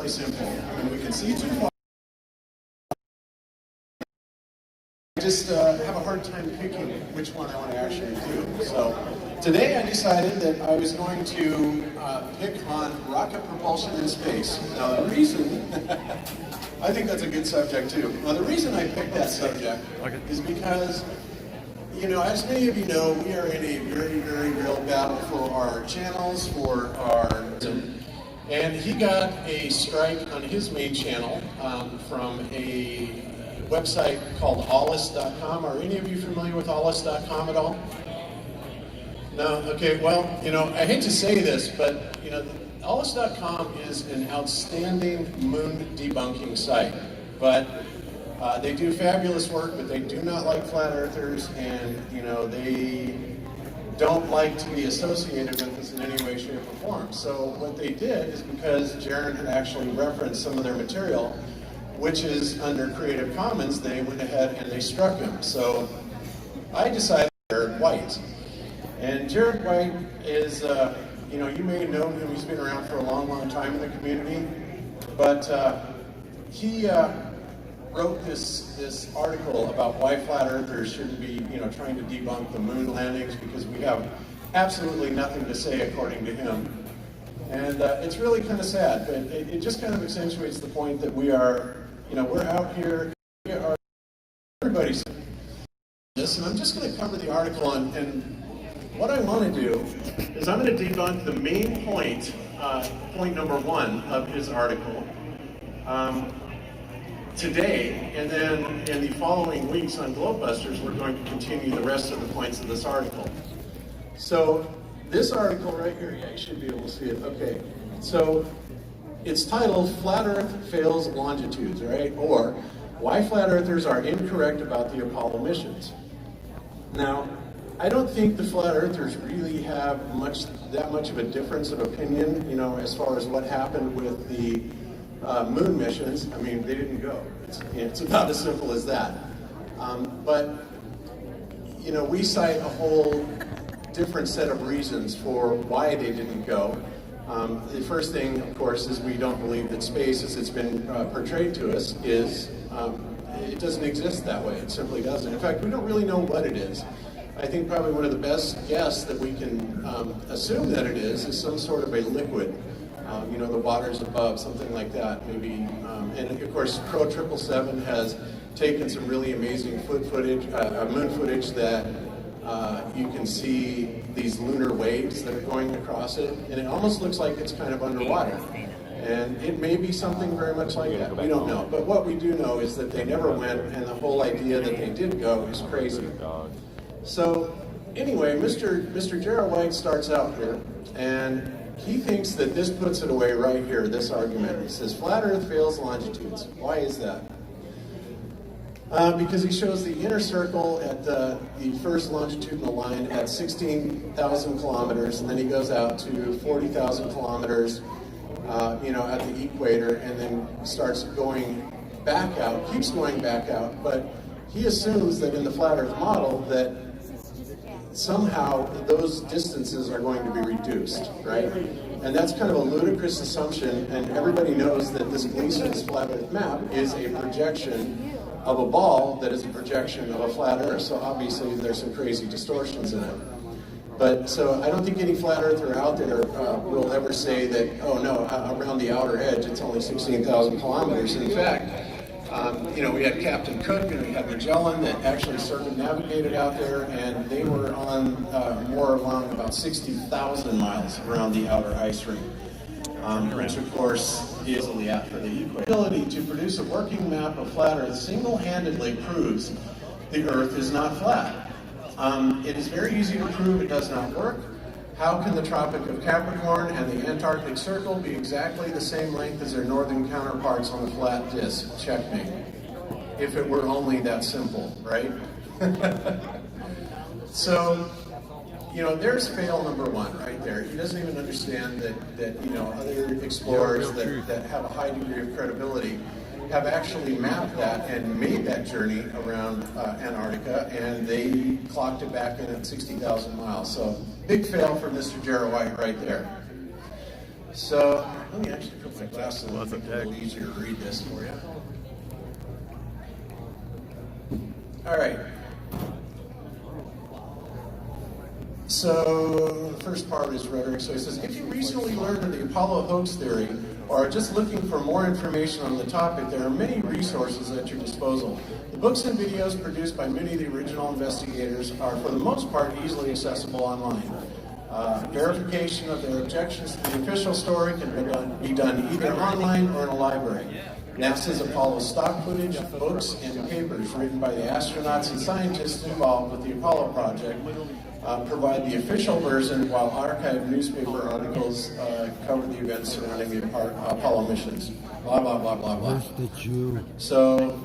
really simple. I mean, we can see too far. I just have a hard time picking which one I want to actually do. So today I decided that I was going to pick on rocket propulsion in space. Now the reason, I think that's a good subject too. Now the reason I picked that subject is because, you know, as many of you know, we are in a very, very real battle for our channels, for our... And he got a strike on his main channel from a website called Aulis.com. Are any of you familiar with Aulis.com at all? No? Okay, well, you know, I hate to say this, but, you know, Aulis.com is an outstanding moon debunking site. But they do fabulous work, but they do not like flat earthers, and, you know, they don't like to be associated with us in any way, shape, or form. So what they did is, because Jaron had actually referenced some of their material, which is under Creative Commons, they went ahead and they struck him. So I decided Jared White. And Jared White is, you know, you may know him, he's been around for a long, long time in the community, but he wrote this article about why flat earthers shouldn't be, you know, trying to debunk the moon landings, because we have absolutely nothing to say according to him. And it's really kind of sad, but it just kind of accentuates the point that we are, you know, we're out here, we are, everybody's this, and I'm just going to cover the article, and what I want to do is I'm going to debunk the main point, point number 1 of his article today, and then in the following weeks on Globebusters, we're going to continue the rest of the points of this article. So this article right here, yeah, you should be able to see it. Okay, so it's titled "Flat Earth Fails Longitudes," right? Or why flat earthers are incorrect about the Apollo missions. Now, I don't think the flat earthers really have that much of a difference of opinion, you know, as far as what happened with the moon missions. I mean, they didn't go. It's about as simple as that. But, you know, we cite a whole different set of reasons for why they didn't go. The first thing, of course, is we don't believe that space, as it's been portrayed to us, is, it doesn't exist that way. It simply doesn't. In fact, we don't really know what it is. I think probably one of the best guess that we can assume that it is some sort of a liquid. You know, the waters above, something like that, maybe. And of course, Pro 777 has taken some really amazing moon footage that you can see these lunar waves that are going across it, and it almost looks like it's kind of underwater. And it may be something very much like that. We don't know. But what we do know is that they never went, and the whole idea that they did go is crazy. So anyway, Mr. Jared White starts out here, and he thinks that this puts it away right here, this argument. He says, flat Earth fails longitudes. Why is that? Because he shows the inner circle at the first longitudinal line at 16,000 kilometers, and then he goes out to 40,000 kilometers, you know, at the equator, and then starts going back out, keeps going back out, but he assumes that in the flat Earth model that somehow those distances are going to be reduced, right? And that's kind of a ludicrous assumption, and everybody knows that this Gleason's flat Earth map is a projection of a ball that is a projection of a flat Earth, so obviously there's some crazy distortions in it. But so I don't think any flat earther out there will ever say that, oh no, around the outer edge it's only 16,000 kilometers. In fact, you know, we had Captain Cook and we had Magellan that actually circumnavigated out there, and they were on more along about 60,000 miles around the outer ice ring, which of course is after the equator. The ability to produce a working map of flat Earth single-handedly proves the Earth is not flat. It is very easy to prove it does not work. How can the Tropic of Capricorn and the Antarctic Circle be exactly the same length as their northern counterparts on the flat disk? Checkmate. If it were only that simple, right? So, you know, there's fail number 1 right there. He doesn't even understand that you know, other explorers that have a high degree of credibility have actually mapped that and made that journey around Antarctica, and they clocked it back in at 60,000 miles. So big fail for Mr. Jared White right there. So let me actually put my glasses will make it a little easier to read this for you. All right. So the first part is rhetoric. So he says, if you recently learned of the Apollo hoax theory or are just looking for more information on the topic, there are many resources at your disposal. The books and videos produced by many of the original investigators are, for the most part, easily accessible online. Verification of their objections to the official story can be done either online or in a library. NASA's Apollo stock footage, books, and papers written by the astronauts and scientists involved with the Apollo project provide the official version, while archived newspaper articles cover the events surrounding the Apollo missions. Blah, blah, blah, blah, blah. So,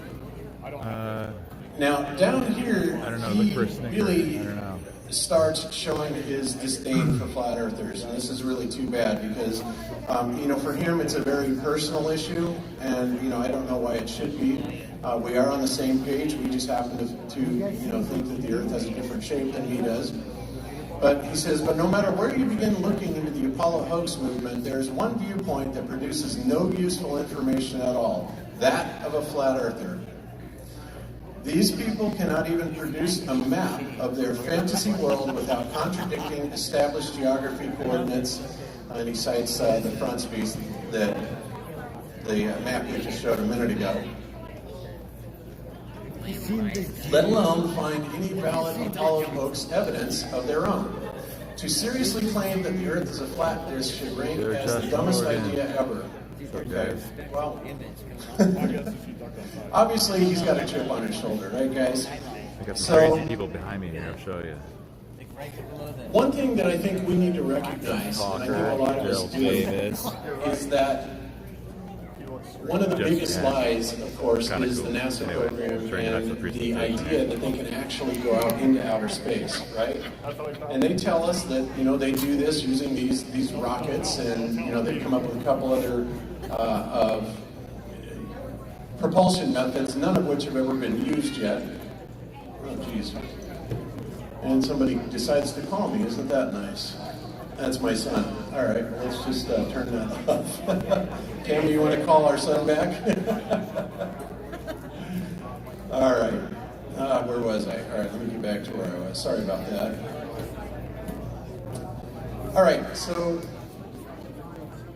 now down here, he really starts showing his disdain for flat earthers, and this is really too bad because, for him it's a very personal issue, and I don't know why it should be. We are on the same page. We just happen to think that the Earth has a different shape than he does. But he says, but no matter where you begin looking into the Apollo hoax movement, there's one viewpoint that produces no useful information at all, that of a flat earther. These people cannot even produce a map of their fantasy world without contradicting established geography coordinates. And he cites the frontispiece, the map we just showed a minute ago. Let alone find any valid Apollo hoax evidence of their own. To seriously claim that the Earth is a flat disk should rank as the dumbest idea ever. Okay. Well, obviously he's got a chip on his shoulder, right, guys? I got some crazy people behind me here. I'll show you. One thing that I think we need to recognize, and I think a lot of us do, is that one of the biggest lies, of course, is the NASA program and the idea that they can actually go out into outer space, right? And they tell us that, they do this using these rockets, and, they come up with a couple other propulsion methods, none of which have ever been used yet. Oh, geez. And somebody decides to call me. Isn't that nice? That's my son. All right, let's just turn that off. Tammy, you want to call our son back? All right. Where was I? All right, let me get back to where I was. Sorry about that. All right, so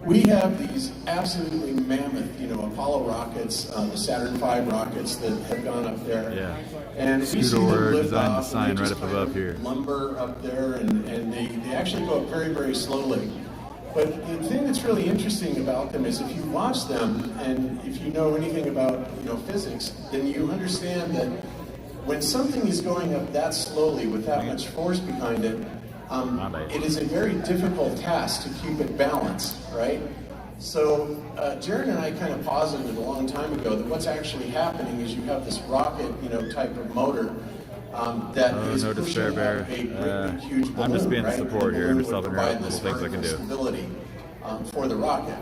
we have these absolutely mammoth, Apollo rockets, the Saturn V rockets that have gone up there. Yeah. And we see them lift off, sign right up above here. Lumber up there, and they actually go up very, very slowly. But the thing that's really interesting about them is if you watch them, and if you know anything about physics, then you understand that when something is going up that slowly with that much force behind it, it is a very difficult task to keep it balanced, right? So Jared and I kind of posited a long time ago that what's actually happening is you have this rocket, type of motor that is pushing out a great, huge balloon, I'm just being right? support here. I'm just helping her out provide with this little things I can do. stability for the rocket,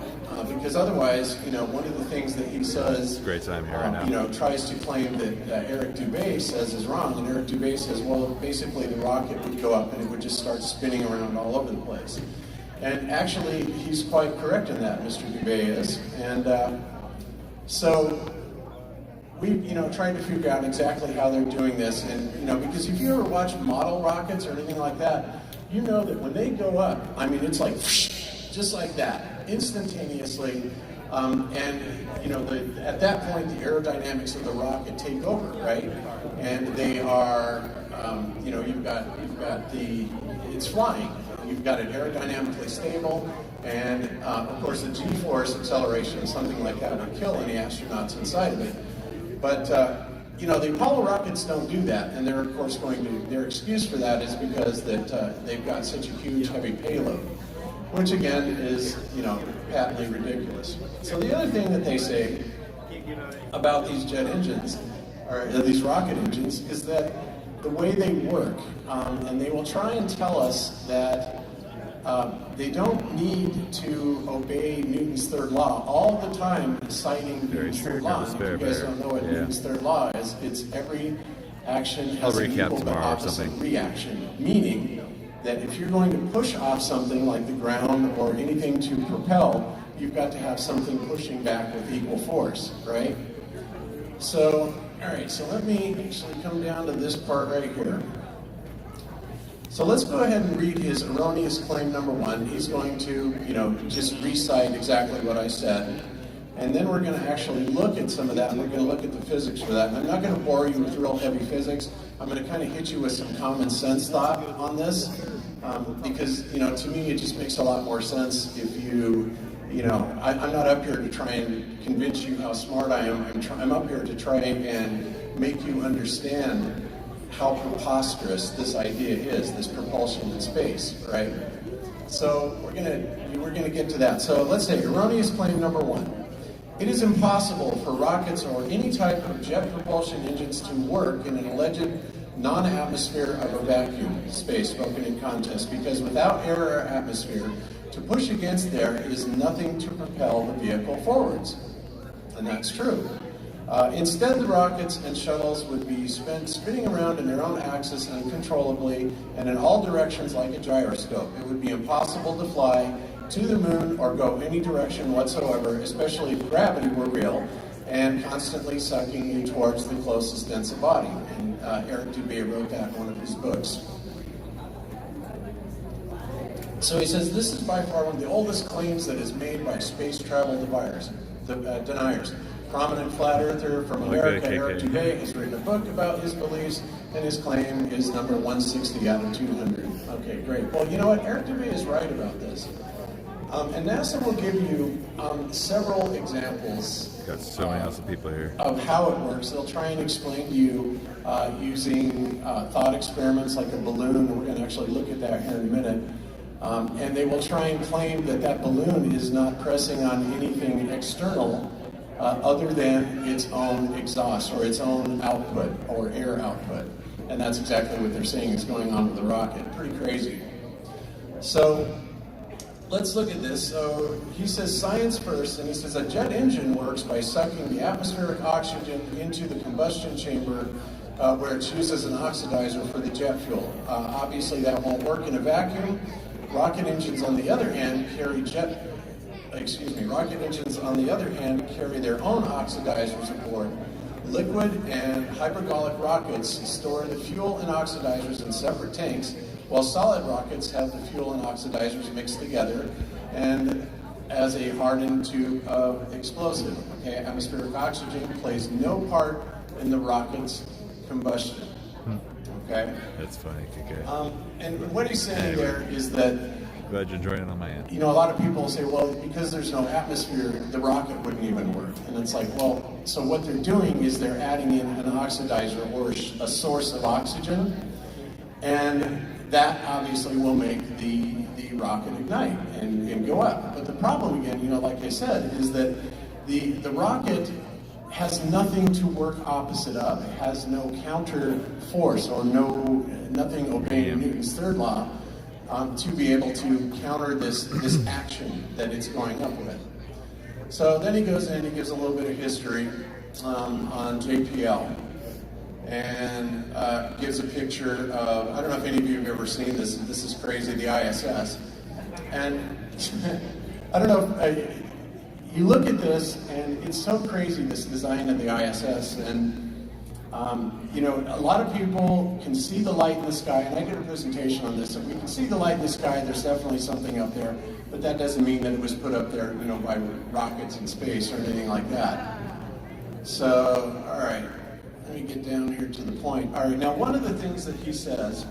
because otherwise, one of the things that he says, great time here right now. Tries to claim that Eric Dubay says is wrong, and Eric Dubay says, well, basically the rocket would go up and it would just start spinning around all over the place. And actually, he's quite correct in that, Mr. Dubay is. And so we, tried to figure out exactly how they're doing this, and because if you ever watch model rockets or anything like that, you know that when they go up, I mean, it's like just like that, instantaneously. At that point, the aerodynamics of the rocket take over, right? And they are, it's flying. You've got it aerodynamically stable, and of course the G-force acceleration, something like that would kill any astronauts inside of it. But the Apollo rockets don't do that, and they're of course their excuse for that is because that they've got such a huge heavy payload, which again is patently ridiculous. So the other thing that they say about these jet engines, or these rocket engines, is that the way they work, and they will try and tell us that they don't need to obey Newton's third law all the time, citing Newton's third law. If you guys don't know what Newton's third law is, it's every action has an equal but opposite reaction, meaning that if you're going to push off something like the ground or anything to propel, you've got to have something pushing back with equal force, right? So, all right, so let me actually come down to this part right here. So let's go ahead and read his erroneous claim number one. He's going to, just recite exactly what I said. And then we're going to actually look at some of that, and we're going to look at the physics for that. And I'm not going to bore you with real heavy physics. I'm going to kind of hit you with some common sense thought on this, because, to me, it just makes a lot more sense if I'm not up here to try and convince you how smart I am. I'm up here to try and make you understand how preposterous this idea is, this propulsion in space, right? So we're gonna get to that. So let's say erroneous claim number one. It is impossible for rockets or any type of jet propulsion engines to work in an alleged non-atmosphere of a vacuum space spoken in contest, because without air or atmosphere to push against, there is nothing to propel the vehicle forwards. And that's true. Instead, the rockets and shuttles would be spinning around in their own axis uncontrollably and in all directions like a gyroscope. It would be impossible to fly to the moon or go any direction whatsoever, especially if gravity were real and constantly sucking you towards the closest denser body. And Eric Dubé wrote that in one of his books. So he says, this is by far one of the oldest claims that is made by space travel deniers. Prominent flat earther from America, Eric Dubé, has written a book about his beliefs, and his claim is number 160 out of 200. Okay, great. Well, you know what? Eric Dubé is right about this. And NASA will give you several examples. Got so many awesome people here. Of how it works. They'll try and explain to you using thought experiments like a balloon. We're going to actually look at that here in a minute. And they will try and claim that that balloon is not pressing on anything external other than its own exhaust or its own output or air output. And that's exactly what they're saying is going on with the rocket. Pretty crazy. So let's look at this. So he says science first, and he says a jet engine works by sucking the atmospheric oxygen into the combustion chamber where it's used as an oxidizer for the jet fuel. Obviously that won't work in a vacuum. Rocket engines on the other hand carry their own oxidizers aboard. Liquid and hypergolic rockets store the fuel and oxidizers in separate tanks, while solid rockets have the fuel and oxidizers mixed together and as a hardened tube of explosive. Okay, atmospheric oxygen plays no part in the rocket's combustion. Okay? That's funny, okay. And what he's saying there is that, glad you're joining on my end. a lot of people say, well, because there's no atmosphere, the rocket wouldn't even work. And it's like, well, so what they're doing is they're adding in an oxidizer or a source of oxygen, and that obviously will make the rocket ignite and go up. But the problem again, like I said, is that the rocket has nothing to work opposite of. It has no counter force or nothing obeying Newton's third law to be able to counter this action that it's going up with. So then he goes in and he gives a little bit of history on JPL and gives a picture of, I don't know if any of you have ever seen this. This is crazy, the ISS. And I don't know if you look at this, and it's so crazy, this design of the ISS, and a lot of people can see the light in the sky, and I did a presentation on this. If we can see the light in the sky, there's definitely something up there, but that doesn't mean that it was put up there, by rockets in space or anything like that. So, all right, let me get down here to the point. All right, now one of the things that he says,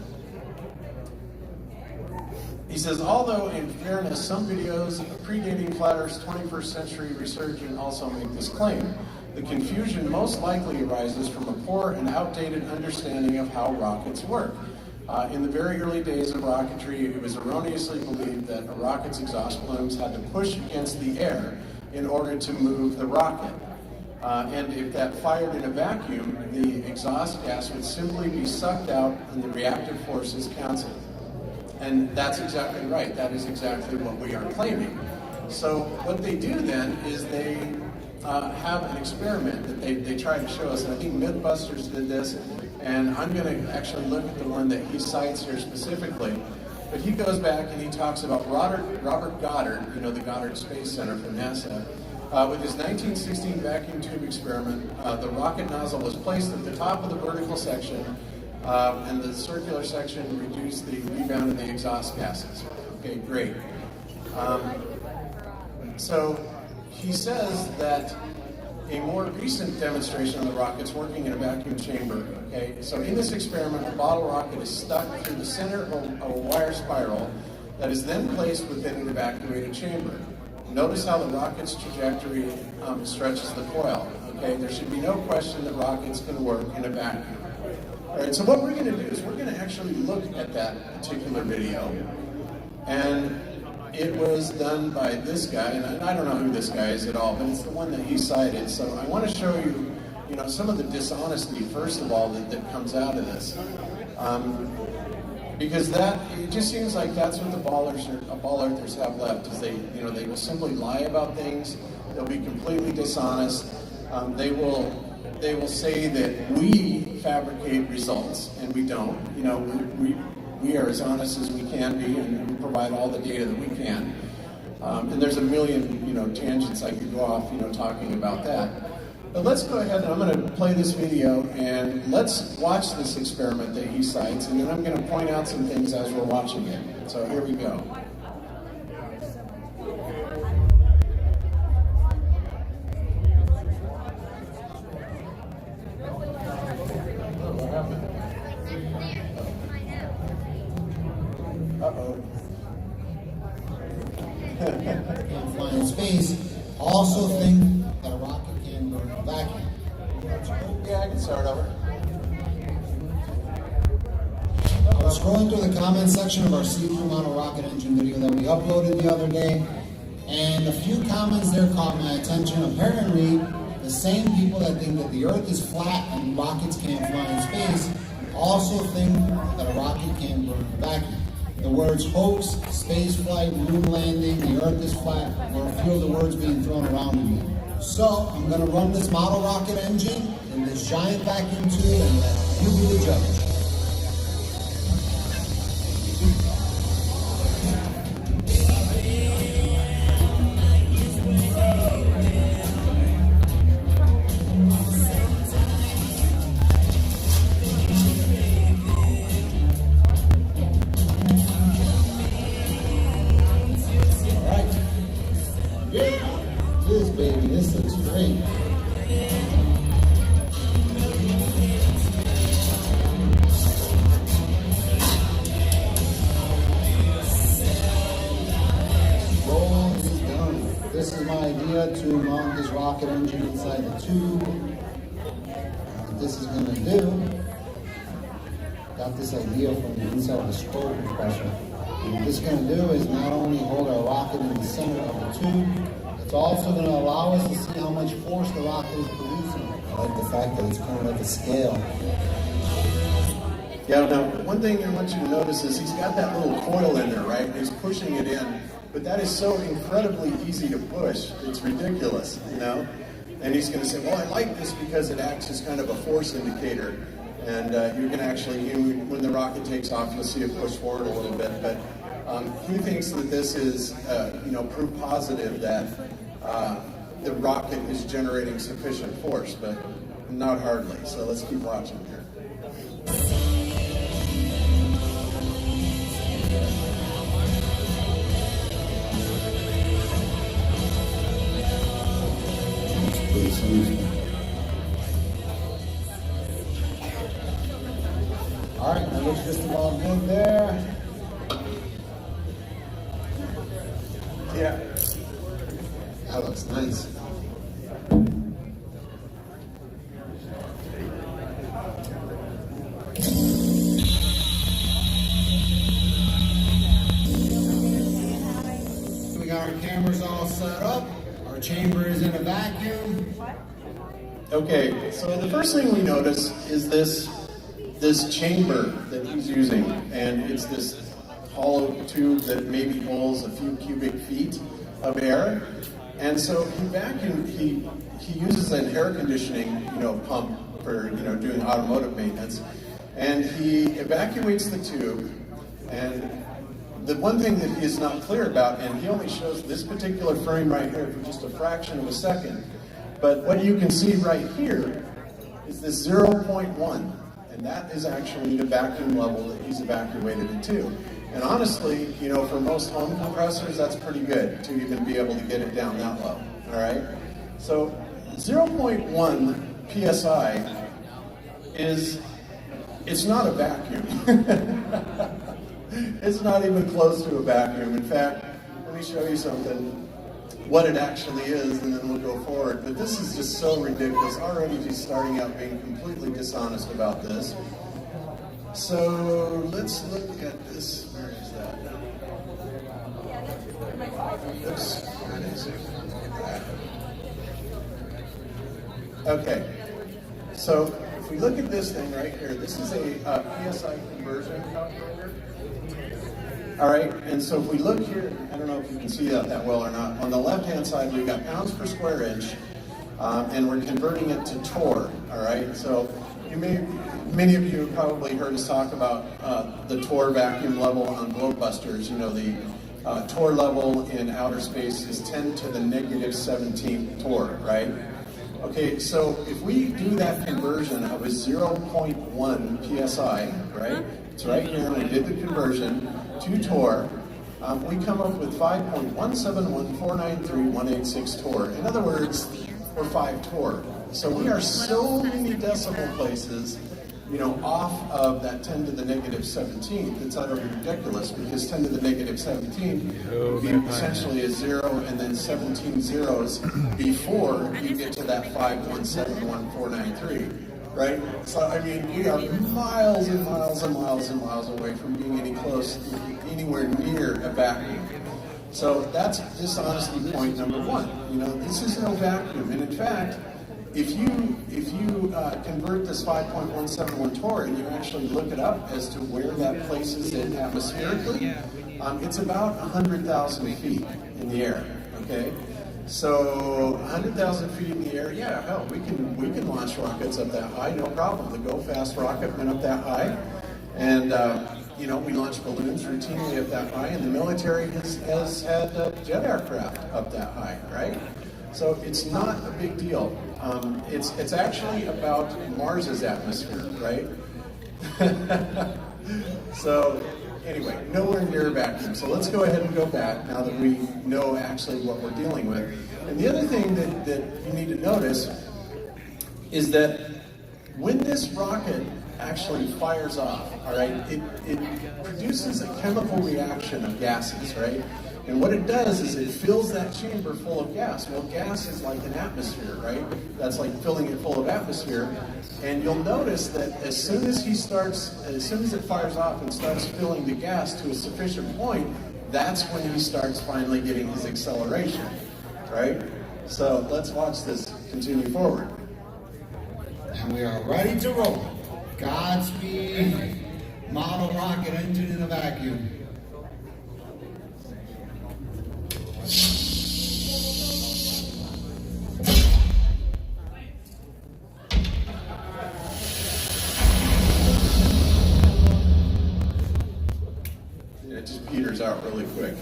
although in fairness, some videos predating Flat Earth's 21st century resurgence also make this claim. The confusion most likely arises from a poor and outdated understanding of how rockets work. In the very early days of rocketry, it was erroneously believed that a rocket's exhaust plumes had to push against the air in order to move the rocket. And if that fired in a vacuum, the exhaust gas would simply be sucked out and the reactive forces canceled. And that's exactly right. That is exactly what we are claiming. So what they do then is they have an experiment that they try to show us. And I think Mythbusters did this. And I'm going to actually look at the one that he cites here specifically. But he goes back and he talks about Robert Goddard, you know, the Goddard Space Center from NASA. With his 1916 vacuum tube experiment, the rocket nozzle was placed at the top of the vertical section, and the circular section reduced the rebound in the exhaust gases. Okay, great. So he says that a more recent demonstration of the rocket's working in a vacuum chamber. Okay, so in this experiment, the bottle rocket is stuck through the center of a wire spiral that is then placed within an evacuated chamber. Notice how the rocket's trajectory stretches the coil. Okay, there should be no question that rockets can work in a vacuum. All right, so what we're going to do is we're going to actually look at that particular video, and it was done by this guy, and I don't know who this guy is at all, but it's the one that he cited. So I want to show you, you know, some of the dishonesty, first of all, that comes out of this. Because it just seems like that's what the ball earthers have left, is they will simply lie about things. They'll be completely dishonest. They will say that we fabricate results, and we don't. You know, we are as honest as we can be, and we provide all the data that we can. And there's a million, you know, tangents I could go off, you know, talking about that. But let's go ahead, and I'm going to play this video, and let's watch this experiment that he cites, and then I'm going to point out some things as we're watching it. So here we go. What happened? Uh-oh. Can fly in space. Also think that a rocket can burn a vacuum. Yeah, I can start over. I was scrolling through the comment section of our see-through model rocket engine video that we uploaded the other day, and a few comments there caught my attention. Apparently, the same people that think that the Earth is flat and rockets can't fly in space also think that a rocket can burn a vacuum. The words hoax, space flight, moon landing, the Earth is flat were a few of the words being thrown around to me. So I'm going to run this model rocket engine in this giant vacuum tube and let you be the judge. This baby, this looks great. Roll is done. This is my idea to mount this rocket engine inside the tube. What this is going to do, got this idea from the inside of the scroll compressor. And what this is going to do is not only hold our rocket in the center of the tube, it's also going to allow us to see how much force the rocket is producing. I like the fact that it's kind of like a scale. Yeah, now, one thing I want you to notice is he's got that little coil in there, right? He's pushing it in, but that is so incredibly easy to push. It's ridiculous, you know? And he's going to say, well, I like this because it acts as kind of a force indicator. And you can actually, when the rocket takes off, you'll see it push forward a little bit. But he thinks that this is, proof positive that the rocket is generating sufficient force, but not hardly. So let's keep watching here. Pretty smooth. All right, that looks just about good there. Yeah. That looks nice. We got our cameras all set up. Our chamber is in a vacuum. Okay, so the first thing we notice is this chamber that he's using, and it's this hollow tube that maybe holds a few cubic feet of air. And so he uses an air conditioning, pump for, doing automotive maintenance. And he evacuates the tube, and the one thing that is not clear about, and he only shows this particular frame right here for just a fraction of a second, but what you can see right here is this 0.1, and that is actually the vacuum level that he's evacuated it to. And honestly, you know, for most home compressors, that's pretty good to even be able to get it down that low, all right? So 0.1 PSI it's not a vacuum. It's not even close to a vacuum. In fact, let me show you something, what it actually is, and then we'll go forward. But this is just so ridiculous. Already just starting out being completely dishonest about this. So let's look at this. Where is that? Oops, where is it? Okay, so if we look at this thing right here, this is a PSI conversion calculator. All right, and so if we look here, I don't know if you can see that well or not. On the left-hand side, we've got pounds per square inch, and we're converting it to torr. All right, so many of you have probably heard us talk about the torr vacuum level on Globebusters. You know, the torr level in outer space is 10 to the negative 17th torr, right? Okay, so if we do that conversion of a 0.1 PSI, right? It's right here, we did the conversion to torr. We come up with 5.171493186 torr. In other words, or 5 torr. So we are so many decimal places, you know, off of that 10 to the negative 17th. It's utterly ridiculous because 10 to the negative 17th would be essentially a 0 and then 17 zeros before you get to that 5.1714933, right? So I mean, we are miles and miles and miles and miles away from being anywhere near a vacuum. So that's dishonesty point number one. You know, this is no vacuum, and in fact, if you convert this 5.171 torr and you actually look it up as to where that places it atmospherically, it's about 100,000 feet in the air. Okay, so 100,000 feet in the air, yeah, hell, we can launch rockets up that high, no problem. The Go Fast rocket went up that high, and you know, we launch balloons routinely up that high, and the military has had jet aircraft up that high, right? So it's not a big deal. It's actually about Mars's atmosphere, right? So anyway, nowhere near a vacuum. So let's go ahead and go back now that we know actually what we're dealing with. And the other thing that you need to notice is that when this rocket actually fires off, all right, it produces a chemical reaction of gases, right? And what it does is it fills that chamber full of gas. Well, gas is like an atmosphere, right? That's like filling it full of atmosphere. And you'll notice that as soon as it fires off and starts filling the gas to a sufficient point, that's when he starts finally getting his acceleration, right? So let's watch this continue forward. And we are ready to roll. Godspeed, model rocket engine in a vacuum. It just peters out really quick.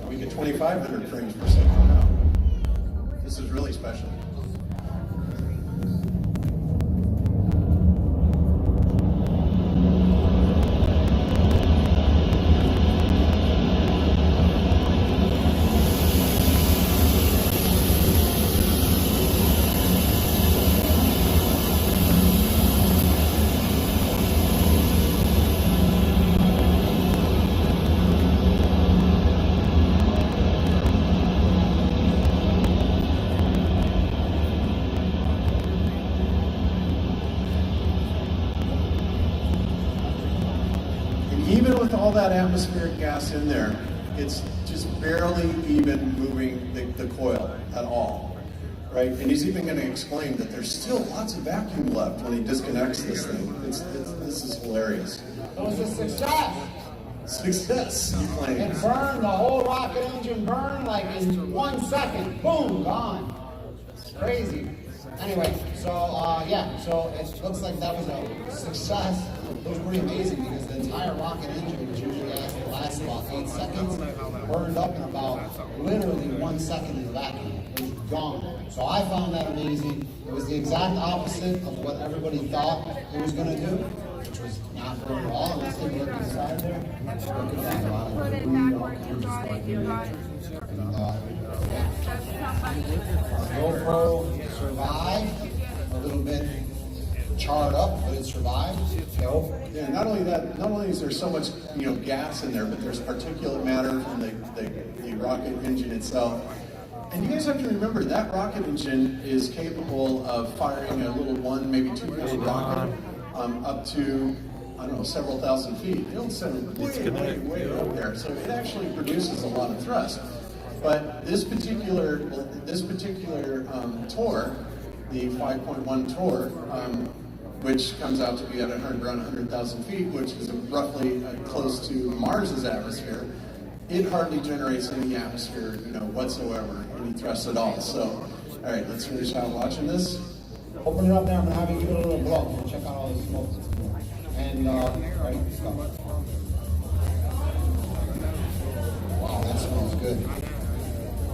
We get 2,500 frames per second now. This is really special. Even with all that atmospheric gas in there, it's just barely even moving the coil at all, right? And he's even going to explain that there's still lots of vacuum left when he disconnects this thing. This is hilarious. It was a success. Success, you claim. It burned, the whole rocket engine burned like in 1 second. Boom, gone. Crazy. Anyway, so yeah, so it looks like that was a success. It was pretty amazing because the entire rocket engine, which usually lasts about 8 seconds, burned up in about literally 1 second in the vacuum. It was gone. So I found that amazing. It was the exact opposite of what everybody thought it was going to do, which was not burn at all. Let's take a look inside there. Look at that. A lot of debris, all kinds of stuff in there. GoPro survived, a little bit charred up, but it survived. Yeah, not only that, not only is there so much gas in there, but there's particulate matter from the rocket engine itself. And you guys have to remember that rocket engine is capable of firing a little 1, maybe 2 pound rocket up to, I don't know, several thousand feet. It'll send it way up there. So it actually produces a lot of thrust. But this particular Tor, the 5.1 Tor, which comes out to be at around 100,000 feet, which is roughly close to Mars's atmosphere, it hardly generates any atmosphere, whatsoever, any thrust at all. So, all right, let's finish out watching this. Open it up there. I'm gonna have you give it a little blow and check out all the smoke. And ready? Go. Wow, that smells good.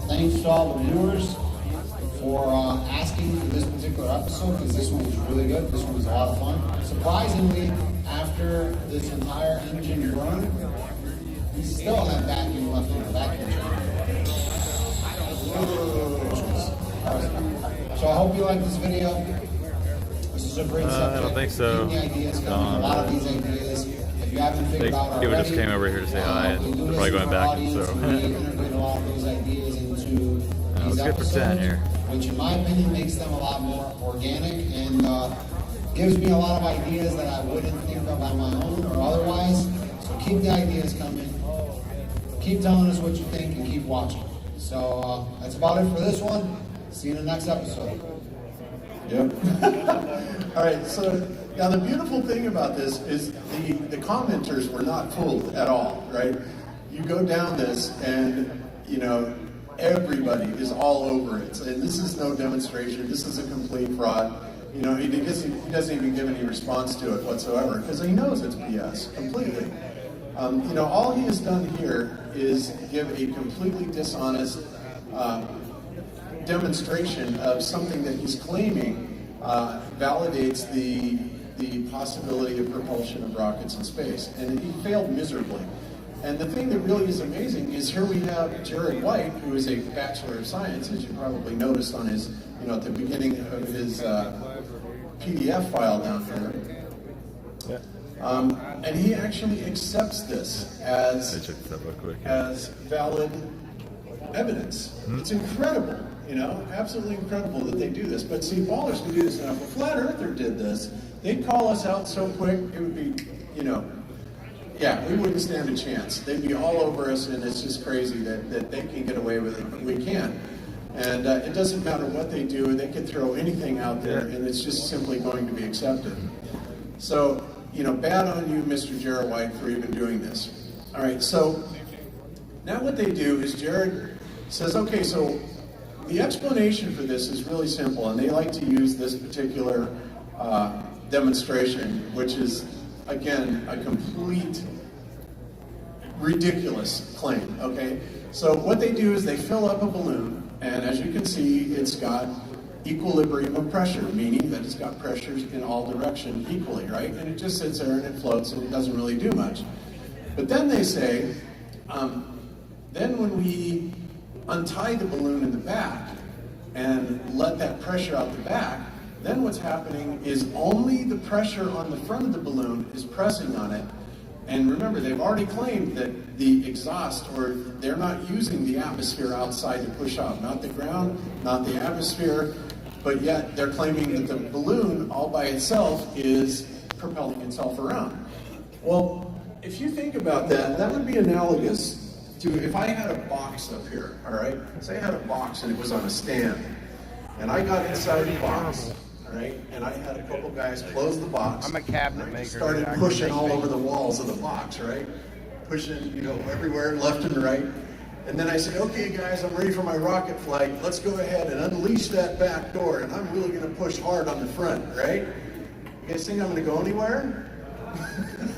Thanks to all the viewers for asking for this particular episode, because this one was really good. This one was a lot of fun. Surprisingly, after this entire engine burned, we still have vacuum left in the vacuum chamber. So I hope you like this video. This is a great subject. I don't think so. Keep the ideas coming. A lot of these ideas. If you haven't figured out already, People just came over here to say hi, and they're probably going back. So we integrate a lot of those ideas into let's these get for 10 episodes, here. which in my opinion makes them a lot more organic and gives me a lot of ideas that I wouldn't think of on my own or otherwise. So keep the ideas coming. Keep telling us what you think and keep watching. So that's about it for this one. See you in the next episode. Yep. All right, so now the beautiful thing about this is the commenters were not fooled at all, right? You go down this and, everybody is all over it. And this is no demonstration. This is a complete fraud. He doesn't even give any response to it whatsoever because he knows it's BS completely. All he has done here is give a completely dishonest demonstration of something that he's claiming validates the possibility of propulsion of rockets in space, and he failed miserably. And the thing that really is amazing is here we have Jared White, who is a Bachelor of Science, as you probably noticed on his, at the beginning of his PDF file down here. Yeah. And he actually accepts this as valid evidence. It's incredible, absolutely incredible that they do this. But see, ballers can do this. Now, if a flat earther did this, they'd call us out so quick, it would be, we wouldn't stand a chance. They'd be all over us, and it's just crazy that they can get away with it, but we can't. And it doesn't matter what they do, they can throw anything out there, and it's just simply going to be accepted. So, bad on you, Mr. Jared White, for even doing this. All right, so now what they do is Jared says, okay, so the explanation for this is really simple, and they like to use this particular demonstration, which is, again, a complete ridiculous claim, okay? So what they do is they fill up a balloon, and as you can see, it's got equilibrium of pressure, meaning that it's got pressures in all directions equally, right? And it just sits there and it floats and it doesn't really do much. But then they say, then when we untie the balloon in the back and let that pressure out the back, then what's happening is only the pressure on the front of the balloon is pressing on it. And remember, they've already claimed that the exhaust, or they're not using the atmosphere outside to push out, not the ground, not the atmosphere, but yet they're claiming that the balloon all by itself is propelling itself around. Well, if you think about that, that would be analogous to if I had a box up here, all right? Say I had a box and it was on a stand, and I got inside the box, all right? And I had a couple guys close the box. I'm a cabinet maker. Started pushing all over the walls of the box, right? pushing, you know, everywhere, left and right. And then I said, okay guys, I'm ready for my rocket flight. Let's go ahead and unleash that back door. And I'm really gonna push hard on the front, right? You guys think I'm gonna go anywhere?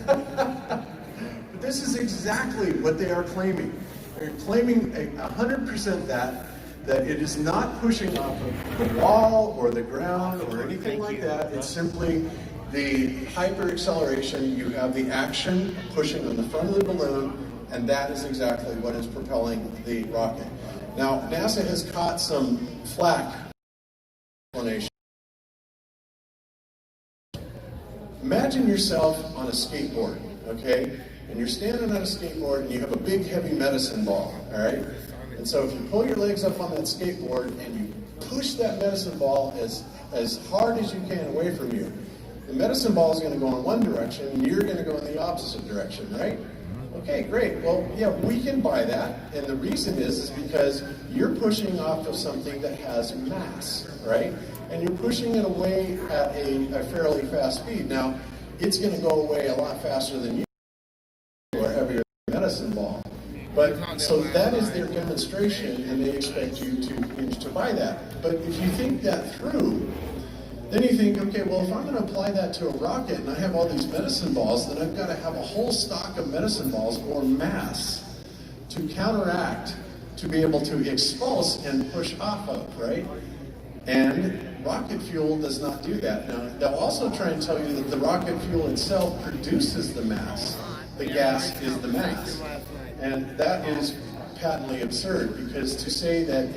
But this is exactly what they are claiming. They're claiming 100% that it is not pushing off of the wall or the ground or anything like that. It's simply the hyper acceleration. You have the action pushing on the front of the balloon, and that is exactly what is propelling the rocket. Now, NASA has caught some flack explanation. Imagine yourself on a skateboard, okay? And you're standing on a skateboard and you have a big heavy medicine ball, all right? And so if you pull your legs up on that skateboard and you push that medicine ball as hard as you can away from you, the medicine ball is going to go in one direction and you're going to go in the opposite direction, right? Okay, great. Well, yeah, we can buy that. And the reason is because you're pushing off of something that has mass, right? And you're pushing it away at a fairly fast speed. Now, it's going to go away a lot faster than you or a heavier medicine ball. But so that is their demonstration, and they expect you to buy that. But if you think that through, then you think, okay, well, if I'm going to apply that to a rocket and I have all these medicine balls, then I've got to have a whole stock of medicine balls or mass to counteract, to be able to expulse and push off of, right? And rocket fuel does not do that. Now, they'll also try and tell you that the rocket fuel itself produces the mass. The gas is the mass. And that is patently absurd, because to say that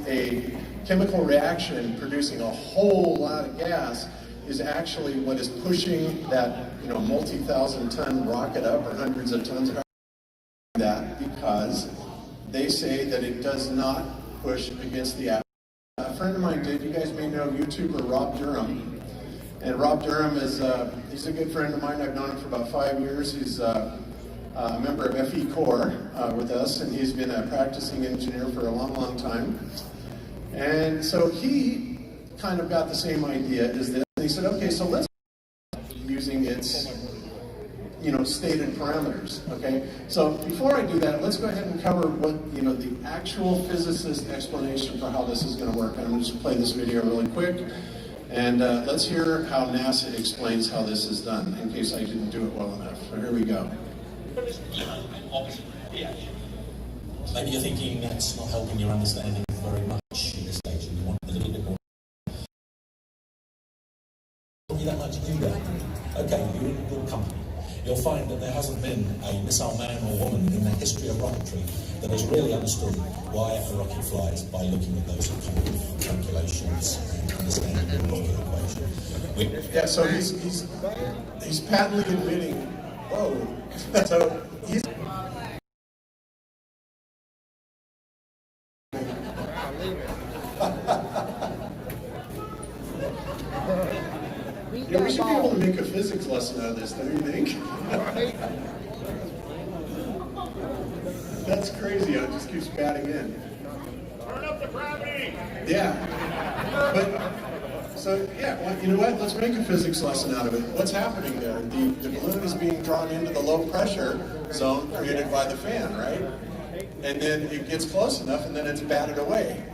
a chemical reaction producing a whole lot of gas is actually what is pushing that, you know, multi-thousand ton rocket up, or hundreds of tons of that, because they say that it does not push against the atmosphere. A friend of mine did. You guys may know YouTuber Rob Durham. And Rob Durham is he's a good friend of mine. I've known him for about 5 years. He's a member of FE Corps with us, and he's been a practicing engineer for a long, long time. And so he kind of got the same idea as this. And he said, okay, so let's using its, you know, stated parameters, okay? So before I do that, let's go ahead and cover what, you know, the actual physicist explanation for how this is going to work. I'm going to just play this video really quick, and let's hear how NASA explains how this is done, in case I didn't do it well enough. So here we go. Maybe you're thinking that's not helping your understanding very much at this stage, and you want a little bit more. You don't like to do that. Okay, you're in a good company. You'll find that there hasn't been a missile man or woman in the history of rocketry that has really understood why a rocket flies by looking at those kind of calculations and understanding the rocket equation. Yeah, so he's patently admitting, whoa. So he's yeah, we should be able to make a physics lesson out of this, don't you think? That's crazy. It just keeps batting in. Turn up the gravity! Yeah. But, so, yeah, well, you know what? Let's make a physics lesson out of it. What's happening there? The balloon is being drawn into the low pressure zone created by the fan, right? And then it gets close enough, and then it's batted away.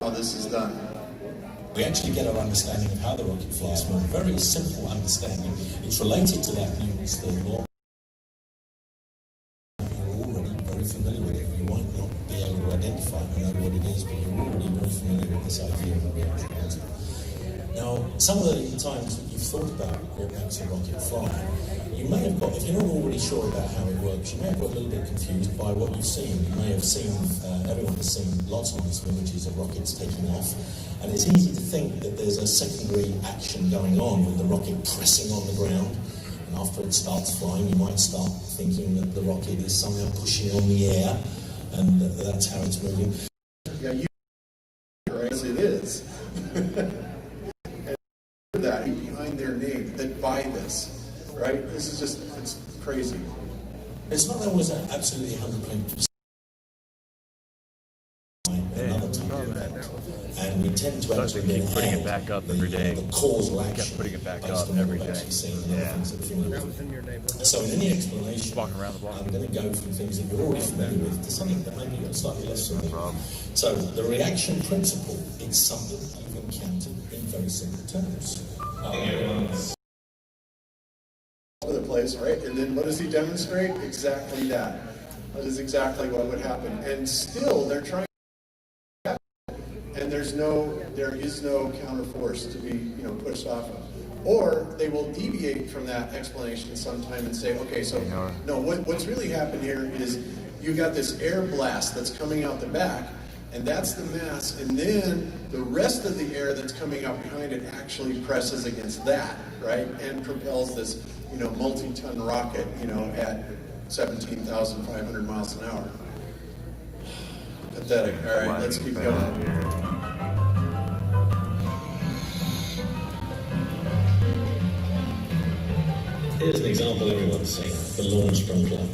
How this is done. We actually get our understanding of how the rocket flies from a very simple understanding. It's related to that Newton's third law. You're already very familiar with it. You might not be able to identify and know what it is, but you're already very familiar with this idea of a reaction hazard. Now, some of the times that you've thought about what makes a rocket fly, you may have got, if you're not already sure about how it works, you may have got a little bit confused by what you've seen. You may have seen, everyone has seen lots and lots of images of rockets taking off, and it's easy to think that there's a secondary action going on with the rocket pressing on the ground, and after it starts flying, you might start thinking that the rocket is somehow pushing on the air, and that's how it's moving. Yeah, you right, as it is. That behind their name that buy this, right? This is just, it's crazy. It's not always absolutely 100%. Another time, and we tend to So actually they keep then putting it add back up every day. the causal Kept action putting it back based up on what every we've day. actually seen and other things that are familiar with. So in any explanation, Walking around the block. I'm going to go from things that you're already familiar with to something that maybe you're slightly less familiar with. So the reaction principle is something you've encountered in very simple terms. All over the place, right? And then what does he demonstrate? Exactly that. That is exactly what would happen. And still, they're trying. And there is no counter force to be, pushed off of. Or they will deviate from that explanation sometime and say, okay, so no, what's really happened here is you got this air blast that's coming out the back, and that's the mass, and then the rest of the air that's coming out behind it actually presses against that, right, and propels this, multi-ton rocket, at 17,500 miles an hour. Pathetic. All right, let's keep going. Here's an example everyone's seen, the launch sprinkler.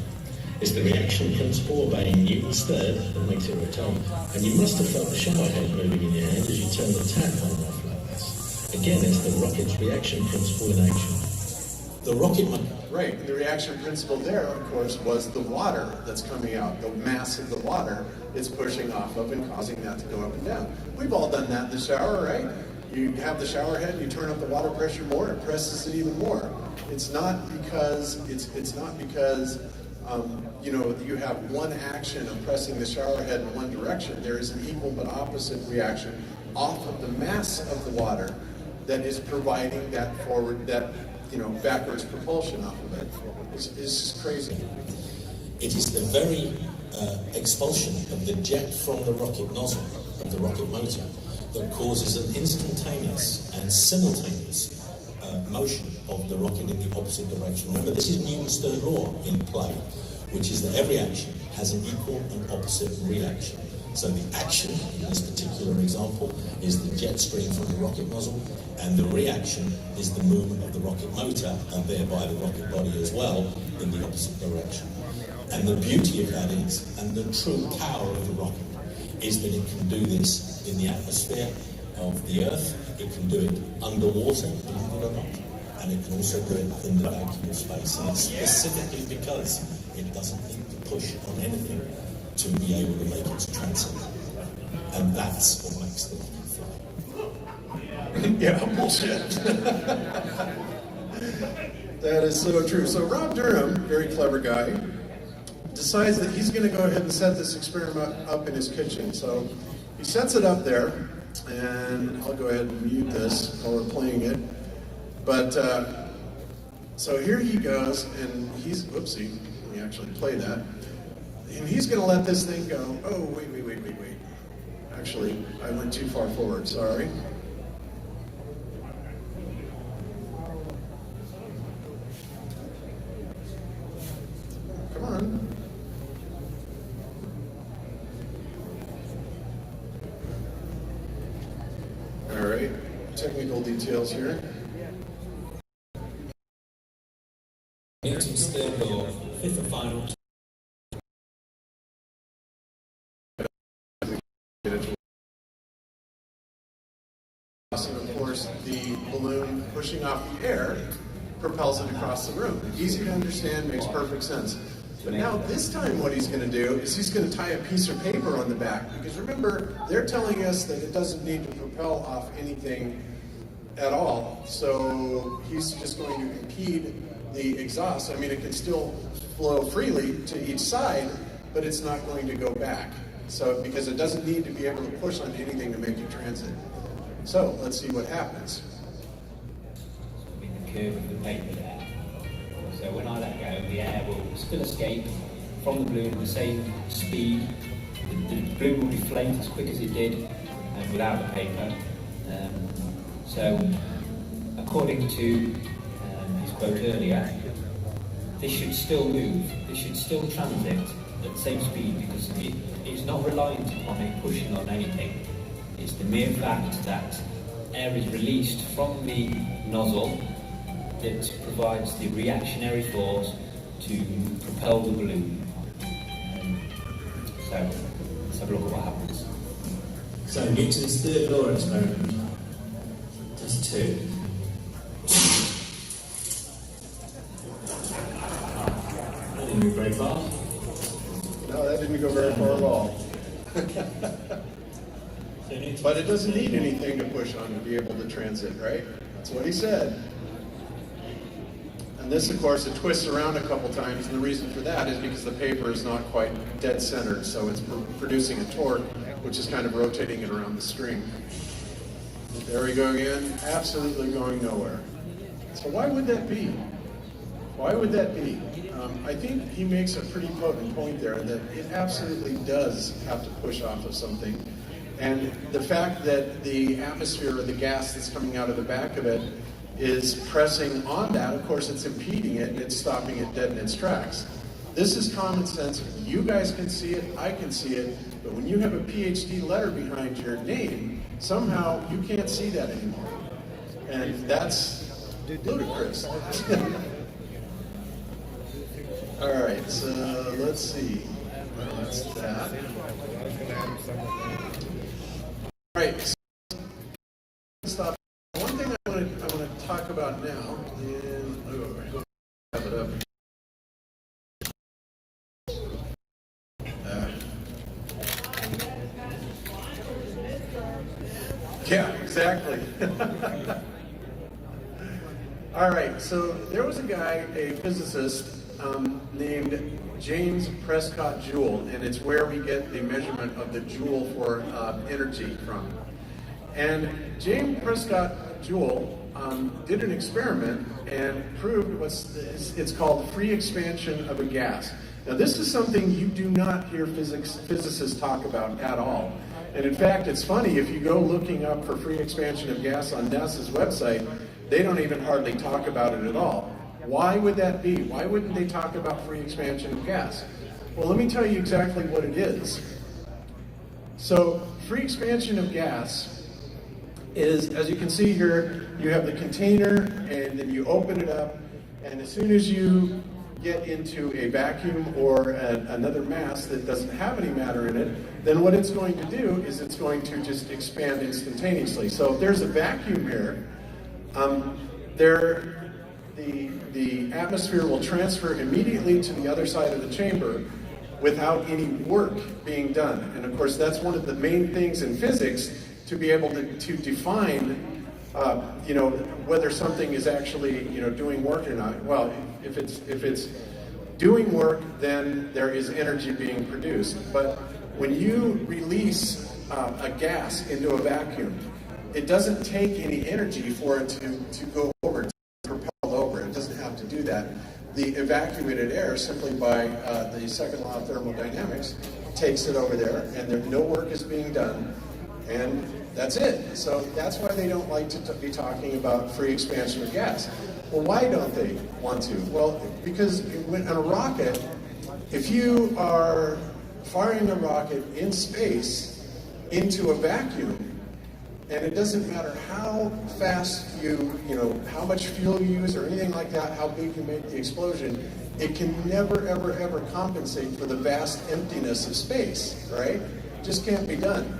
It's the reaction principle obeying Newton's third that makes it return. And you must have felt the shower head moving in your hand as you turn the tap on and off like this. Again, it's the rocket's reaction principle in action. The rocket motor. Right, the reaction principle there, of course, was the water that's coming out. The mass of the water is pushing off of and causing that to go up and down. We've all done that in the shower, right? You have the shower head, you turn up the water pressure more, it presses it even more. It's not because you have one action of pressing the shower head in one direction. There is an equal but opposite reaction off of the mass of the water that is providing that backwards propulsion off of it. It's just crazy. It is the very expulsion of the jet from the rocket nozzle of the rocket motor that causes an instantaneous and simultaneous motion of the rocket in the opposite direction. Remember, this is Newton's third law in play, which is that every action has an equal and opposite reaction. So the action in this particular example is the jet stream from the rocket nozzle, and the reaction is the movement of the rocket motor, and thereby the rocket body as well, in the opposite direction. And the beauty of that is, and the true power of the rocket, is that it can do this in the atmosphere of the Earth, it can do it underwater, believe it or not, and it can also do it in the vacuum of space. And it's specifically because it doesn't need to push on anything to be able to make its transit. And that's what makes the rocket fly. Yeah, bullshit. That is so true. So Rob Durham, very clever guy, decides that he's going to go ahead and set this experiment up in his kitchen. So he sets it up there, and I'll go ahead and mute this while we're playing it. But so here he goes, and he's, whoopsie, let me actually play that. And he's going to let this thing go. Oh, wait. Actually, I went too far forward, sorry. Come on. All right, technical details here. Newton's third law, fifth and final. And of course, the balloon pushing off the air propels it across the room. Easy to understand, makes perfect sense. But now this time what he's going to do is he's going to tie a piece of paper on the back. Because remember, they're telling us that it doesn't need to propel off anything at all. So he's just going to impede the exhaust. I mean, it can still flow freely to each side, but it's not going to go back. So because it doesn't need to be able to push on anything to make it transit. So let's see what happens. With the curve of the paper there. So when I let go, the air will still escape from the balloon at the same speed. The balloon will deflate as quick as it did without the paper. So according to his quote earlier, this should still move, this should still transit at the same speed because it's not reliant upon it pushing on anything. It's the mere fact that air is released from the nozzle that provides the reactionary force to propel the balloon. So let's have a look at what happens. So Newton's third law experiment. Test 2. That didn't move very far. No, that didn't go very far at all. So Newton's But it doesn't need anything to push on to be able to transit, right? That's what he said. And this, of course, it twists around a couple times, and the reason for that is because the paper is not quite dead centered, so it's producing a torque, which is kind of rotating it around the string. There we go again, absolutely going nowhere. So why would that be? Why would that be? I think he makes a pretty potent point there that it absolutely does have to push off of something. And the fact that the atmosphere or the gas that's coming out of the back of it is pressing on that, of course it's impeding it and it's stopping it dead in its tracks. This is common sense. You guys can see it, I can see it, but when you have a PhD letter behind your name, somehow you can't see that anymore. And that's ludicrous. All right, so let's see. That's that. All right, so stop. One thing I want to talk about now, and have it up. Yeah, exactly. All right, so there was a guy, a physicist, named James Prescott Joule, and it's where we get the measurement of the joule for energy from. And James Prescott Joule did an experiment and proved it's called free expansion of a gas. Now this is something you do not hear physicists talk about at all. And in fact, it's funny, if you go looking up for free expansion of gas on NASA's website, they don't even hardly talk about it at all. Why would that be? Why wouldn't they talk about free expansion of gas? Well, let me tell you exactly what it is. So, free expansion of gas is, as you can see here, you have the container and then you open it up, and as soon as you get into a vacuum or another mass that doesn't have any matter in it, then what it's going to do is it's going to just expand instantaneously. So if there's a vacuum here, the atmosphere will transfer immediately to the other side of the chamber without any work being done. And of course, that's one of the main things in physics, to be able to define, whether something is actually, doing work or not. Well, if it's doing work, then there is energy being produced. But when you release a gas into a vacuum, it doesn't take any energy for it to go over, to propel over. It doesn't have to do that. The evacuated air, simply by the second law of thermodynamics, takes it over there, and no work is being done, and that's it. So that's why they don't like to be talking about free expansion of gas. Well, why don't they want to? Well, because on a rocket, if you are firing a rocket in space into a vacuum, and it doesn't matter how fast how much fuel you use or anything like that, how big you make the explosion, it can never, ever, ever compensate for the vast emptiness of space, right? Just can't be done.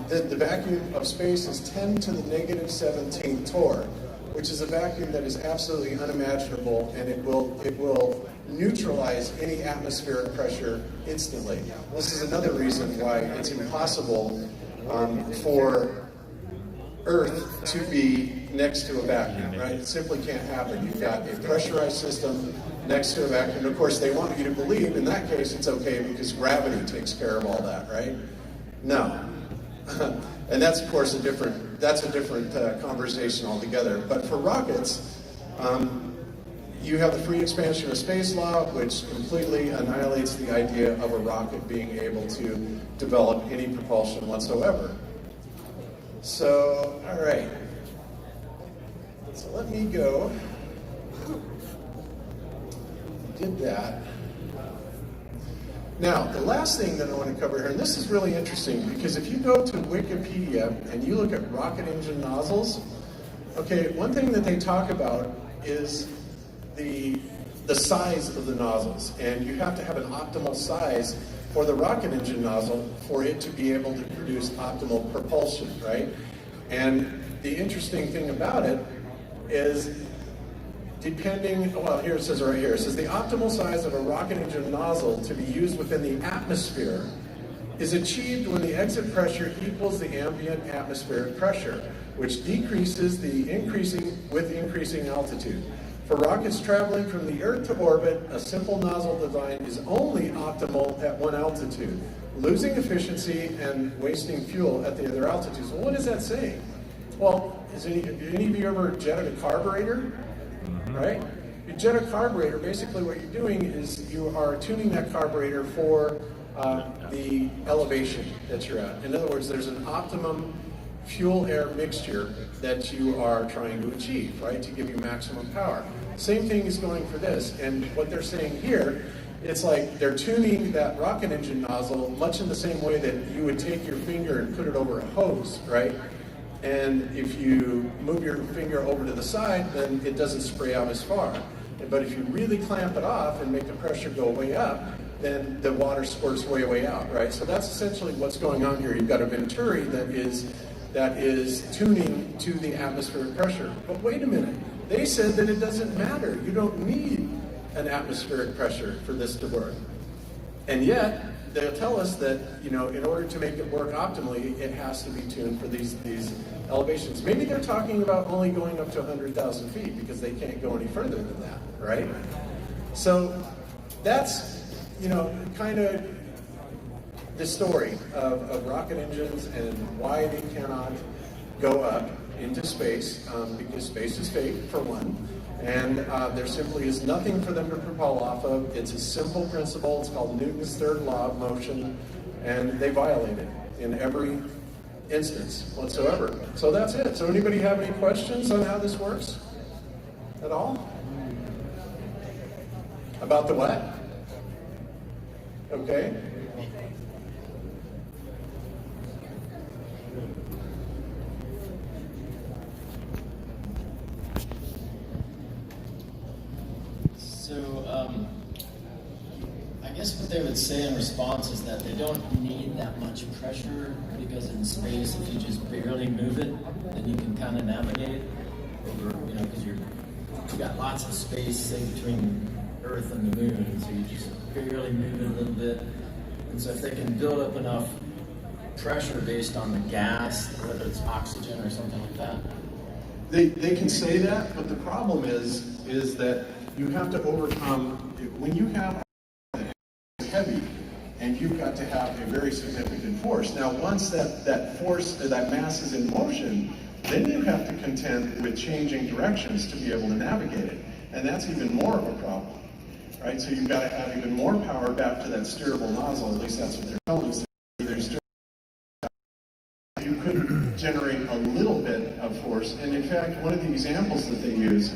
The vacuum of space is 10 to the negative 17 torr, which is a vacuum that is absolutely unimaginable, and it will neutralize any atmospheric pressure instantly. This is another reason why it's impossible for Earth to be next to a vacuum, right? It simply can't happen. You've got a pressurized system next to a vacuum. Of course, they want you to believe in that case it's okay because gravity takes care of all that, right? No. And that's, of course, a different conversation altogether. But for rockets, you have the free expansion of space law, which completely annihilates the idea of a rocket being able to develop any propulsion whatsoever. So, all right. So let me go. Did that. Now, the last thing that I want to cover here, and this is really interesting, because if you go to Wikipedia and you look at rocket engine nozzles, okay, one thing that they talk about is the size of the nozzles, and you have to have an optimal size for the rocket engine nozzle for it to be able to produce optimal propulsion, right? And the interesting thing about it is well, here it says right here, it says the optimal size of a rocket engine nozzle to be used within the atmosphere is achieved when the exit pressure equals the ambient atmospheric pressure, which decreases with increasing altitude. For rockets traveling from the Earth to orbit, a simple nozzle design is only optimal at one altitude, losing efficiency and wasting fuel at the other altitudes. Well, what is that saying? Well, have any of you ever jetted a carburetor? Right? You jet a carburetor, basically what you're doing is you are tuning that carburetor for the elevation that you're at. In other words, there's an optimum fuel-air mixture that you are trying to achieve, right, to give you maximum power. Same thing is going for this, and what they're saying here, it's like they're tuning that rocket engine nozzle much in the same way that you would take your finger and put it over a hose, right? And if you move your finger over to the side, then it doesn't spray out as far. But if you really clamp it off and make the pressure go way up, then the water squirts way out, right? So that's essentially what's going on here. You've got a venturi that is tuning to the atmospheric pressure. But wait a minute, they said that it doesn't matter. You don't need an atmospheric pressure for this to work. And yet, they'll tell us that, you know, in order to make it work optimally, it has to be tuned for these elevations. Maybe they're talking about only going up to 100,000 feet because they can't go any further than that, right? So that's, you know, kind of the story of rocket engines and why they cannot go up into space, because space is fake, for one. And there simply is nothing for them to propel off of. It's a simple principle. It's called Newton's third law of motion, and they violate it in every instance whatsoever. So that's it. So anybody have any questions on how this works at all? About the what? Okay. So, I guess what they would say in response is that they don't need that much pressure because in space, if you just barely move it, then you can kind of navigate over, you know, because you've got lots of space, say, between Earth and the Moon, so you just barely move it a little bit. And so if they can build up enough pressure based on the gas, whether it's oxygen or something like that. They can say that, but the problem is that you have to overcome, when you have heavy, and you've got to have a very significant force. Now, once that force, that mass is in motion, then you have to contend with changing directions to be able to navigate it. And that's even more of a problem, right? So you've got to have even more power back to that steerable nozzle, at least that's what they're telling us. You could generate a little bit of force. And in fact, one of the examples that they use,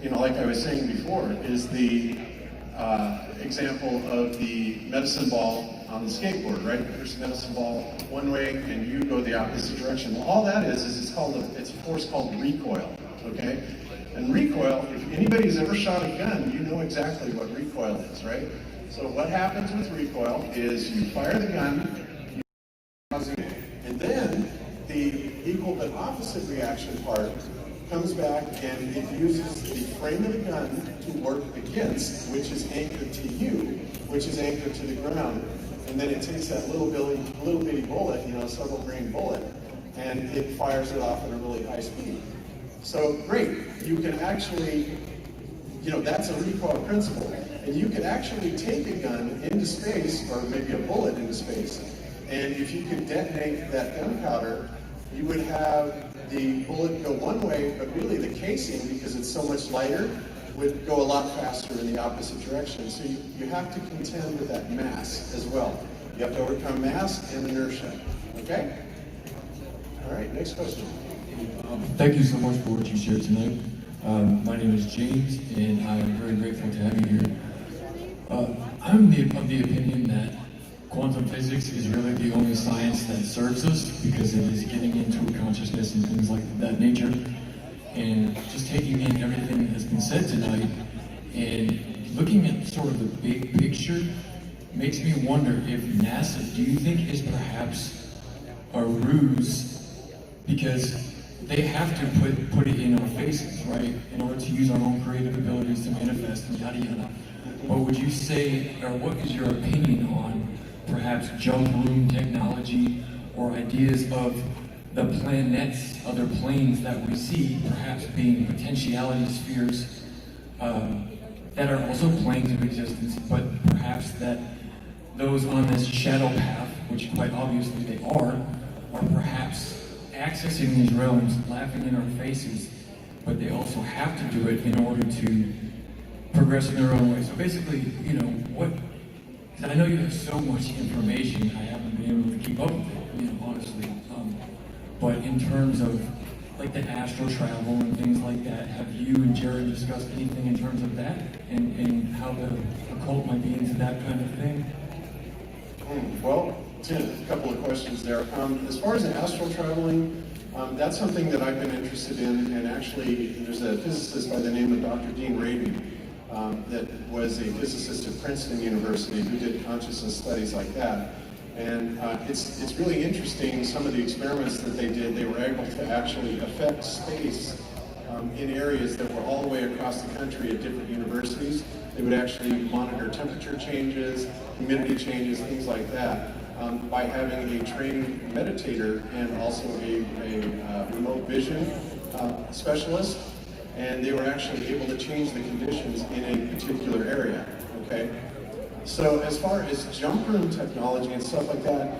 you know, like I was saying before, is the example of the medicine ball on the skateboard, right? There's a medicine ball one way and you go the opposite direction. Well, all that is it's a force called recoil, okay? And recoil, if anybody's ever shot a gun, you know exactly what recoil is, right? So what happens with recoil is you fire the gun, and then the equal but opposite reaction part comes back and it uses the frame of the gun to work against, which is anchored to you, which is anchored to the ground. And then it takes that little bitty bullet, you know, several grain bullet, and it fires it off at a really high speed. So great, you can actually, you know, that's a recoil principle. And you can actually take a gun into space, or maybe a bullet into space, and if you could detonate that gunpowder, you would have the bullet go one way, but really the casing, because it's so much lighter, would go a lot faster in the opposite direction. So you have to contend with that mass as well. You have to overcome mass and inertia. Okay? All right, next question. Thank you so much for what you shared tonight. My name is James, and I am very grateful to have you here. I'm of the opinion that quantum physics is really the only science that serves us because it is getting into consciousness and things like that nature. And just taking in everything that has been said tonight and looking at sort of the big picture, makes me wonder if NASA, do you think, is perhaps a ruse, because they have to put it in our faces, right, in order to use our own creative abilities to manifest and yada yada. But would you say, or what is your opinion on perhaps jump room technology or ideas of the planets, other planes that we see, perhaps being potentiality spheres that are also planes of existence, but perhaps that those on this shadow path, which quite obviously they are perhaps accessing these realms, laughing in our faces, but they also have to do it in order to progress in their own way. So basically, you know, because I know you have so much information, I haven't been able to keep up with it, you know, honestly. But in terms of like the astral travel and things like that, have you and Jared discussed anything in terms of that and how the occult might be into that kind of thing? Well, Tim, a couple of questions there. As far as the astral traveling, that's something that I've been interested in, and actually there's a physicist by the name of Dr. Dean Radin that was a physicist at Princeton University who did consciousness studies like that. And it's really interesting, some of the experiments that they did, they were able to actually affect space in areas that were all the way across the country at different universities. They would actually monitor temperature changes, humidity changes, things like that, by having a trained meditator and also a remote vision specialist. And they were actually able to change the conditions in a particular area, okay? So as far as jump room technology and stuff like that,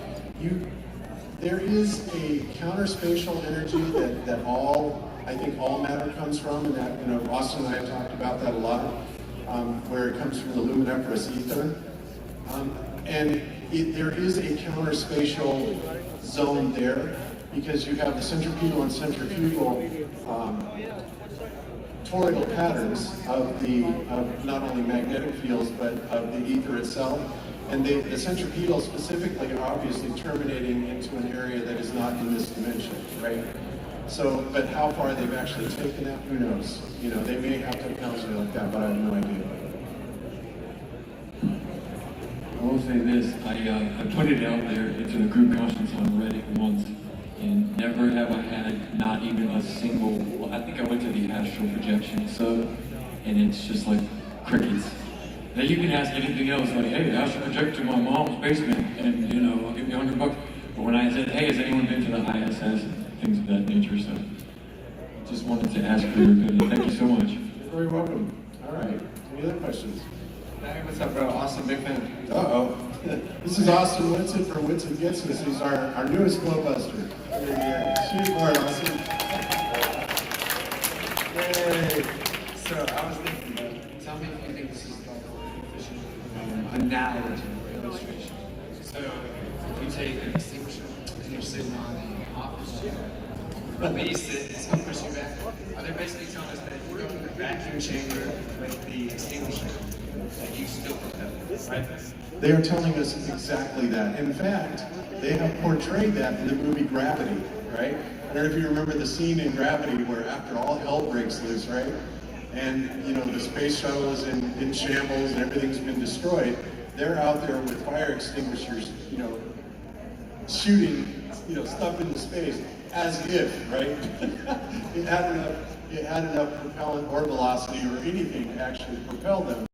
there is a counterspatial energy that I think all matter comes from, and that, you know, Austin and I have talked about that a lot, where it comes from the luminiferous ether. There is a counterspatial zone there, because you have the centripetal and centrifugal toroidal patterns of not only magnetic fields, but of the ether itself. And the centripetal specifically are obviously terminating into an area that is not in this dimension, right? So, but how far they've actually taken that, who knows? You know, they may have technology like that, but I have no idea. I will say this, I put it out there into the group conscience on Reddit once, and never have I had not even a single, well, I think I went to the astral projection sub, and it's just like crickets. Now you can ask anything else, like, hey, astral project to my mom's basement, and you know, I'll give you $100. But when I said, hey, has anyone been to the ISS, things of that nature, so just wanted to ask for your opinion. Thank you so much. You're very welcome. All right, any other questions? Hey, what's up, bro? Austin, big fan. Uh-oh. This is Austin Whitson for Whitson Gets Us. He's our newest Flowbuster. Shoot for it, Austin. Yay! So I was thinking, tell me if you think this is like an efficient analogy or illustration. So if you take an extinguisher and you're sitting on the opposite base it's going to push you back, are they basically telling us that if you go in the vacuum chamber with the extinguisher, that you still propel, right? They are telling us exactly that. In fact, they have portrayed that in the movie Gravity, right? I don't know if you remember the scene in Gravity where after all hell breaks loose, right? And, you know, the space shuttle is in shambles and everything's been destroyed. They're out there with fire extinguishers, you know, shooting, you know, stuff into space as if, right? it had enough propellant or velocity or anything to actually propel them.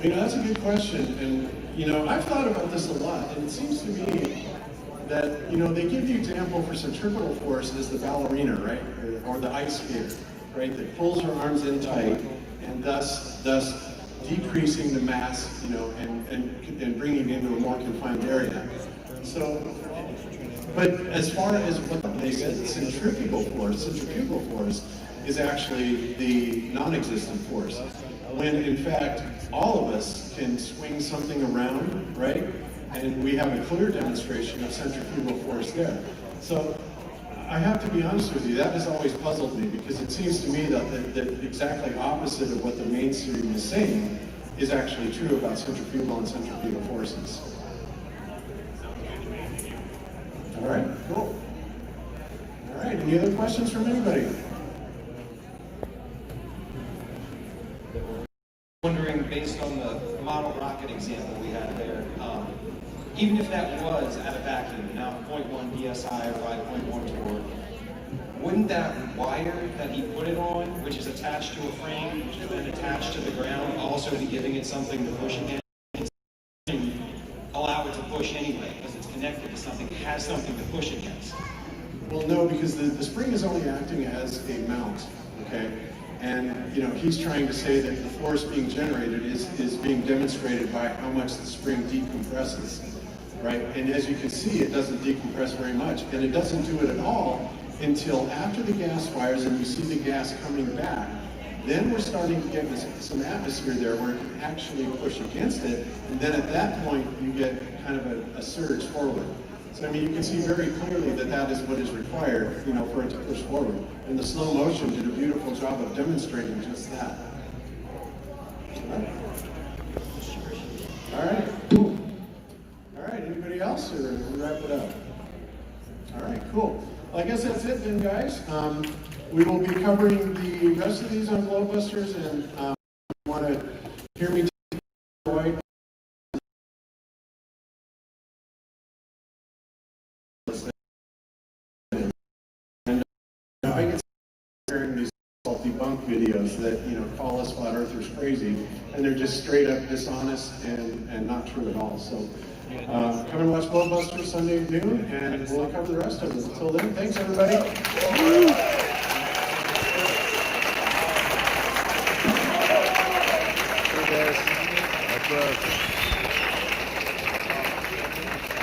You know, that's a good question, and you know, I've thought about this a lot, and it seems to me that, you know, they give the example for centripetal force as the ballerina, right, or the ice skater, right, that pulls her arms in tight, and thus decreasing the mass, you know, and bringing it into a more confined area. So, but as far as what they said, centrifugal force is actually the non-existent force. When in fact, all of us can swing something around, right? And we have a clear demonstration of centrifugal force there. So I have to be honest with you, that has always puzzled me, because it seems to me that exactly opposite of what the mainstream is saying is actually true about centrifugal and centripetal forces. All right, cool. All right, any other questions from anybody? Wondering, based based on the model rocket example we had there, even if that was at a vacuum, now 0.1 psi or 5.1 torque, wouldn't that wire that he put it on, which is attached to a frame, which is then attached to the ground, also be giving it something to push against, allow it to push anyway, because it's connected to something, it has something to push against? Well, no, because the spring is only acting as a mount, okay? And, you know, he's trying to say that the force being generated is being demonstrated by how much the spring decompresses, right? And as you can see, it doesn't decompress very much, and it doesn't do it at all until after the gas fires and you see the gas coming back. Then we're starting to get some atmosphere there where it can actually push against it, and then at that point you get kind of a surge forward. So I mean, you can see very clearly that that is what is required, you know, for it to push forward. And the slow motion did a beautiful job of demonstrating just that. All right, cool. All right, anybody else, or we'll wrap it up? All right, cool. Well, I guess that's it then, guys. We will be covering the rest of these on Globebusters, and if you want to hear me right. And I get hearing these debunk videos that, you know, call us flat earthers crazy, and they're just straight up dishonest and not true at all. So come and watch Globebusters Sunday at noon, and we'll cover the rest of it. Until then, thanks everybody. Hey guys, much love.